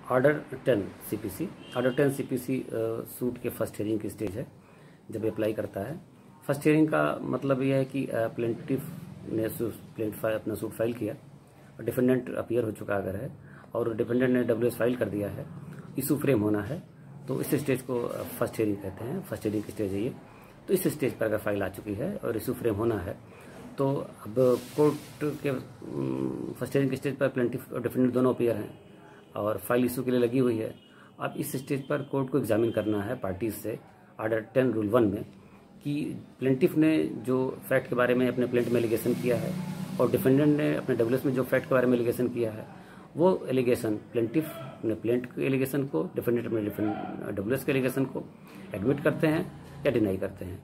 Order 10 CPC. Order 10 CPC suit के first hearing की stage है जब ये अप्लाई करता है। फर्स्ट हियरिंग का मतलब यह है कि प्लेंटिफ ने अपना सूट फाइल किया और डिफेंडेंट अपीयर हो चुका अगर है और डिफेंडेंट ने डब्ल्यूएस फाइल कर दिया है, इशू फ्रेम होना है, तो इस स्टेज को फर्स्ट हियरिंग कहते हैं। फर्स्ट हियरिंग की स्टेज है ये। तो इस स्टेज पर अगर फाइल आ चुकी है और इशू फ्रेम होना है तो अब कोर्ट के फर्स्ट हियरिंग की स्टेज पर प्लेंटिफ और डिफेंडेंट दोनों अपीयर हैं और फाइल इशू के लिए लगी हुई है। अब इस स्टेज पर कोर्ट को एग्जामिन करना है पार्टीज से ऑर्डर 10 रूल 1 में कि प्लेंटिफ ने जो फैक्ट के बारे में अपने प्लेंट में एलिगेशन किया है और डिफेंडेंट ने अपने डब्ल्यूएस में जो फैक्ट के बारे में एलिगेशन किया है, वो एलिगेशन प्लेंटिफ ने प्लेंट के एलिगेशन को, डिफेंडेंट अपने डब्ल्यूएस के एलिगेशन को एडमिट करते हैं या डिनाई करते हैं।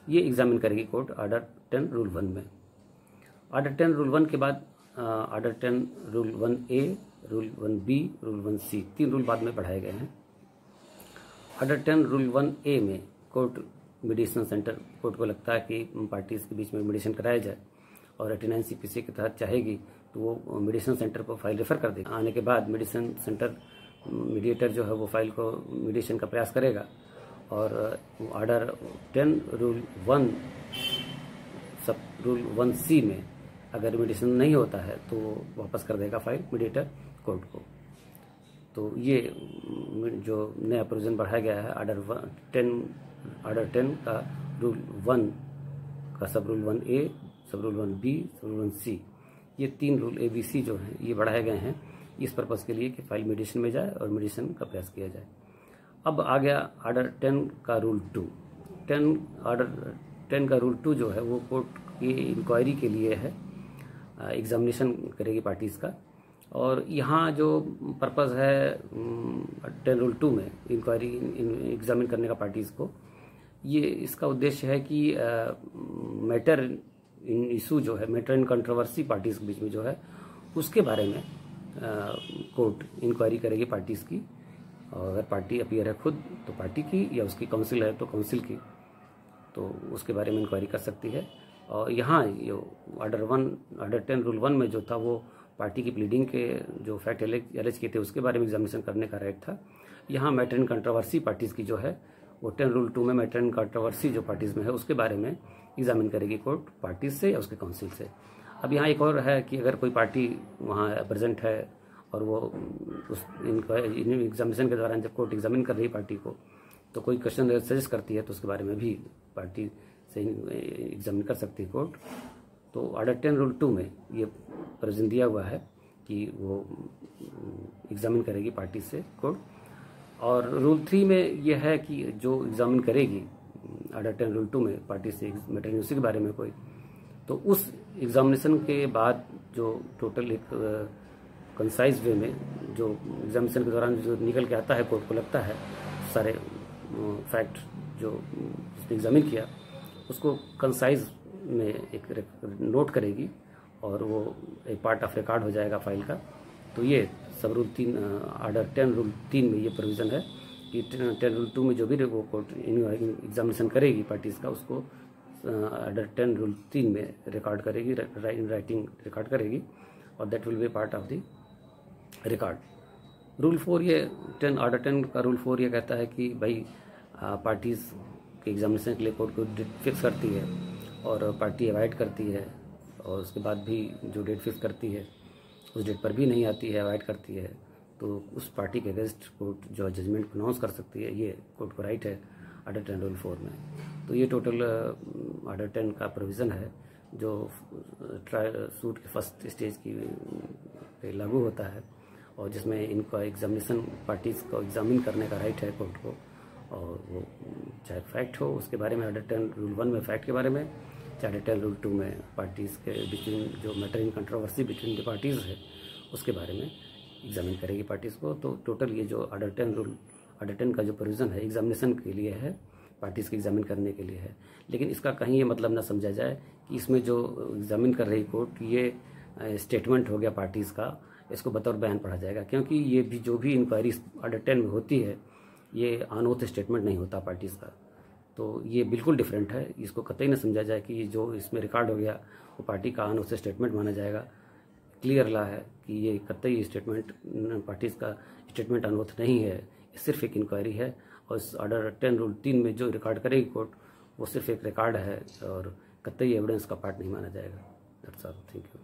ये एग्जामिन करेगी कोर्ट ऑर्डर 10 रूल 1 में। ऑर्डर 10 रूल 1 के बाद order 10 rule 1A, rule 1B, rule 1C, 3 rule बाद में बढ़ाए गए हैं। ऑर्डर 10 रूल 1A में कोर्ट मीडिएशन सेंटर, कोर्ट को लगता है कि पार्टीज के बीच में मीडिएशन कराया जाए और 89 सीपीसी के तहत चाहेगी तो वो मीडिएशन सेंटर को फाइल रेफर कर देगा। आने के बाद मीडिएशन सेंटर मीडिएटर जो है वो फाइल को मीडिएशन का प्रयास करेगा और ऑर्डर 10 रूल 1 सब रूल 1C में अगर मीडिएशन नहीं होता है तो वापस कर देगा फाइल मीडिएटर कोर्ट को। तो ये जो नया प्रोविजन बढ़ाया गया है ऑर्डर 10 का रूल 1 का सब रूल 1A, सब रूल 1B, सब रूल 1C, ये 3 रूल ABC जो हैं ये बढ़ाए गए हैं इस पर्पज़ के लिए कि फाइल मीडिएशन में जाए और मीडिएशन का प्रयास किया जाए। अब आ गया ऑर्डर 10 का रूल 2। ऑर्डर 10 का रूल 2 जो है वो कोर्ट की इंक्वायरी के लिए है, एग्जामिनेशन करेगी पार्टीज का। और यहाँ जो पर्पज़ है 10 रूल 2 में इंक्वायरी एग्जामिन करने का पार्टीज को, ये इसका उद्देश्य है कि मैटर इन इशू जो है, मैटर इन कंट्रोवर्सी पार्टीज के बीच में जो है उसके बारे में कोर्ट इंक्वायरी करेगी पार्टीज की। और अगर पार्टी अपीयर है खुद तो पार्टी की, या उसकी काउंसिल है तो काउंसिल की, तो उसके बारे में इंक्वायरी कर सकती है। और यहाँ ये ऑर्डर 10 रूल 1 में जो था वो पार्टी की प्लीडिंग के जो फैक्ट एलेज किए थे उसके बारे में एग्जामिनेशन करने का राइट था। यहाँ मैटर इन कंट्रोवर्सी पार्टीज की जो है वो 10 रूल 2 में मैटर इन कंट्रोवर्सी जो पार्टीज में है उसके बारे में एग्जामिन करेगी कोर्ट पार्टीज से या उसके काउंसिल से। अब यहाँ एक और है कि अगर कोई पार्टी वहाँ प्रेजेंट है और वो उस एग्जामिनेशन के दौरान जब कोर्ट एग्जामिन कर रही है पार्टी को तो कोई क्वेश्चन सजेस्ट करती है तो उसके बारे में भी पार्टी से एग्जामिन कर सकती है कोर्ट। तो ऑर्डर 10 रूल 2 में ये प्रोविजन दिया हुआ है कि वो एग्जामिन करेगी पार्टी से कोर्ट। और रूल 3 में यह है कि जो एग्जामिन करेगी ऑर्डर 10 रूल 2 में पार्टी से मैटर इन इशू के बारे में कोई, तो उस एग्जामिनेशन के बाद जो टोटल एक कंसाइज वे में जो एग्जामिनेशन के दौरान जो निकल के आता है कोर्ट को लगता है सारे फैक्ट जो उसने एग्जामिन किया उसको कंसाइज में एक नोट करेगी और वो एक पार्ट ऑफ रिकॉर्ड हो जाएगा फाइल का। तो ये सब रूल 3 ऑर्डर 10 रूल 3 में ये प्रोविज़न है कि 10 रूल 2 में जो भी वो कोर्ट एग्जामिनेशन करेगी पार्टीज का उसको ऑर्डर 10 रूल 3 में रिकॉर्ड करेगी, राइटिंग रिकॉर्ड करेगी और that will be part of the record. Rule 4 ये ऑर्डर 10 का रूल 4 ये कहता है कि भाई पार्टीज के एग्जामिनेशन के लिए कोर्ट को डेट फिक्स करती है और पार्टी अवॉइड करती है और उसके बाद भी जो डेट फिक्स करती है उस डेट पर भी नहीं आती है, अवॉइड करती है, तो उस पार्टी के अगेंस्ट कोर्ट जो जजमेंट प्रोनाउंस कर सकती है, ये कोर्ट को राइट है ऑर्डर 10 रूल 4 में। तो ये टोटल ऑर्डर 10 का प्रोविज़न है जो सूट के फर्स्ट स्टेज की पे लागू होता है और जिसमें इनका एग्जामिनेशन पार्टीज को एग्जामिन करने का राइट है कोर्ट को। और वो चाहे फैक्ट हो उसके बारे में ऑर्डर 10 रूल 1 में फैक्ट के बारे में, चाहे 10 रूल 2 में पार्टीज के बिटवीन जो matter in controversy between the parties है उसके बारे में एग्जामिन करेगी पार्टीज को। तो टोटल ये जो ऑर्डर 10 का जो प्रोविज़न है एग्जामिनेशन के लिए है, पार्टीज के एग्जामिन करने के लिए है। लेकिन इसका कहीं ये मतलब ना समझा जाए कि इसमें जो एग्जामिन कर रही कोर्ट ये स्टेटमेंट हो गया पार्टीज का, इसको बतौर बयान पढ़ा जाएगा, क्योंकि ये भी जो भी इंक्वायरी ऑर्डर 10 में होती है ये ऑन ओथ स्टेटमेंट नहीं होता पार्टीज का। तो ये बिल्कुल डिफरेंट है, इसको कतई ना समझा जाए कि जो इसमें रिकॉर्ड हो गया वो पार्टी का ऑन ओथ स्टेटमेंट माना जाएगा, क्लियर रहा है कि ये कतई स्टेटमेंट पार्टीज का स्टेटमेंट अनुरोध नहीं है, ये सिर्फ एक इंक्वायरी है। और इस ऑर्डर 10 रूल 3 में जो रिकॉर्ड करेगी कोर्ट, वो सिर्फ एक रिकॉर्ड है और कतई एविडेंस का पार्ट नहीं माना जाएगा। That's all. Thank you.